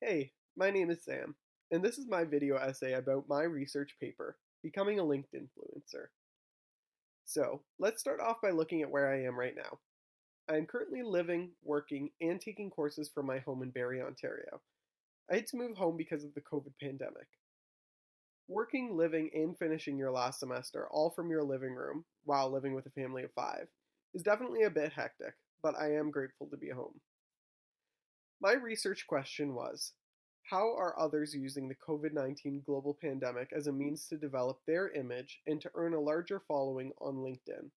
Hey, my name is Sam, and this is my video essay about my research paper, Becoming a Linked Influencer. So, let's start off by looking at where I am right now. I am currently living, working, and taking courses from my home in Barrie, Ontario. I had to move home because of the COVID pandemic. Working, living, and finishing your last semester all from your living room while living with a family of five is definitely a bit hectic, but I am grateful to be home. My research question was, how are others using the COVID-19 global pandemic as a means to develop their image and to earn a larger following on LinkedIn?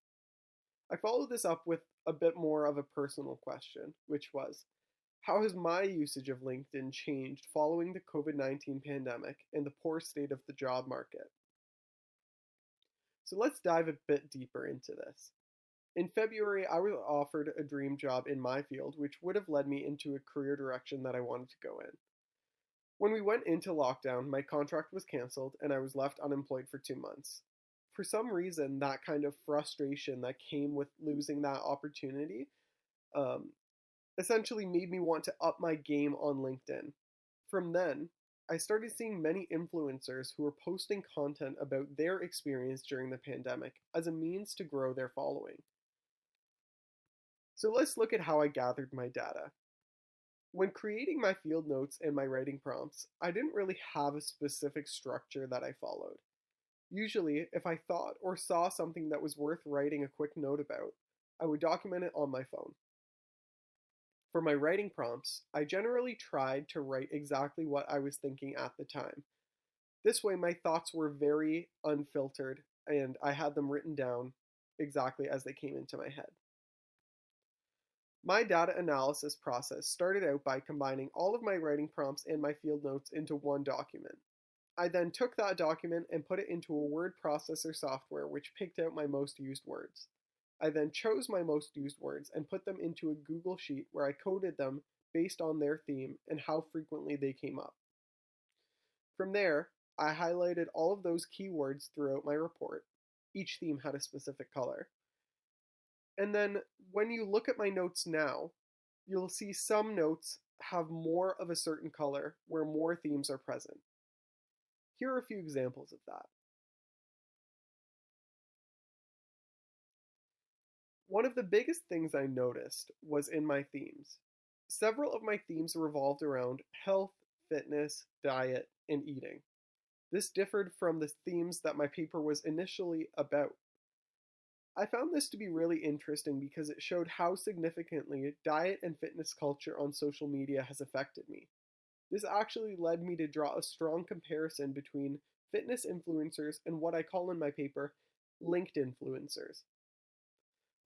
I followed this up with a bit more of a personal question, which was, how has my usage of LinkedIn changed following the COVID-19 pandemic and the poor state of the job market? So let's dive a bit deeper into this. In February, I was offered a dream job in my field, which would have led me into a career direction that I wanted to go in. When we went into lockdown, my contract was canceled and I was left unemployed for 2 months. For some reason, that kind of frustration that came with losing that opportunity um, essentially made me want to up my game on LinkedIn. From then, I started seeing many influencers who were posting content about their experience during the pandemic as a means to grow their following. So let's look at how I gathered my data. When creating my field notes and my writing prompts, I didn't really have a specific structure that I followed. Usually, if I thought or saw something that was worth writing a quick note about, I would document it on my phone. For my writing prompts, I generally tried to write exactly what I was thinking at the time. This way, my thoughts were very unfiltered and I had them written down exactly as they came into my head. My data analysis process started out by combining all of my writing prompts and my field notes into one document. I then took that document and put it into a word processor software which picked out my most used words. I then chose my most used words and put them into a Google Sheet where I coded them based on their theme and how frequently they came up. From there, I highlighted all of those keywords throughout my report. Each theme had a specific color. And then when you look at my notes now, you'll see some notes have more of a certain color where more themes are present. Here are a few examples of that. One of the biggest things I noticed was in my themes. Several of my themes revolved around health, fitness, diet, and eating. This differed from the themes that my paper was initially about. I found this to be really interesting because it showed how significantly diet and fitness culture on social media has affected me. This actually led me to draw a strong comparison between fitness influencers and what I call in my paper linked influencers.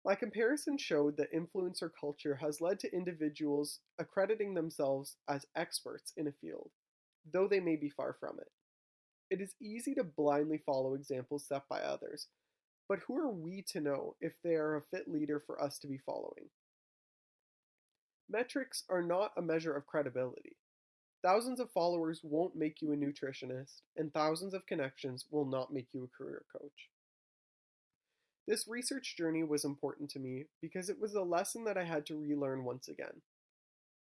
My comparison showed that influencer culture has led to individuals accrediting themselves as experts in a field, though they may be far from it. It is easy to blindly follow examples set by others, but who are we to know if they are a fit leader for us to be following? Metrics are not a measure of credibility. Thousands of followers won't make you a nutritionist, and thousands of connections will not make you a career coach. This research journey was important to me because it was a lesson that I had to relearn once again.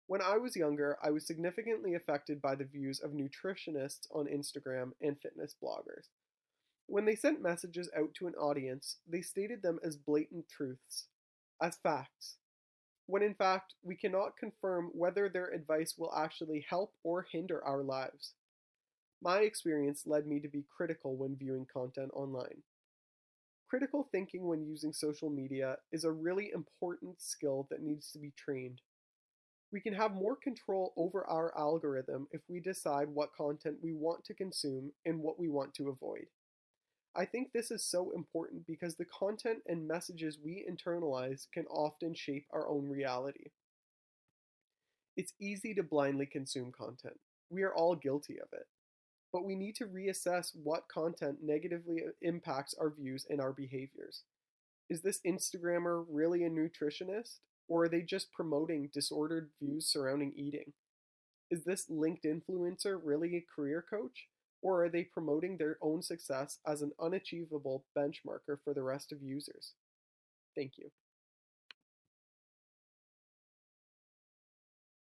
When I was younger, I was significantly affected by the views of nutritionists on Instagram and fitness bloggers. When they sent messages out to an audience, they stated them as blatant truths, as facts, when in fact we cannot confirm whether their advice will actually help or hinder our lives. My experience led me to be critical when viewing content online. Critical thinking when using social media is a really important skill that needs to be trained. We can have more control over our algorithm if we decide what content we want to consume and what we want to avoid. I think this is so important because the content and messages we internalize can often shape our own reality. It's easy to blindly consume content. We are all guilty of it. But we need to reassess what content negatively impacts our views and our behaviors. Is this Instagrammer really a nutritionist? Or are they just promoting disordered views surrounding eating? Is this linked influencer really a career coach? Or are they promoting their own success as an unachievable benchmarker for the rest of users? Thank you.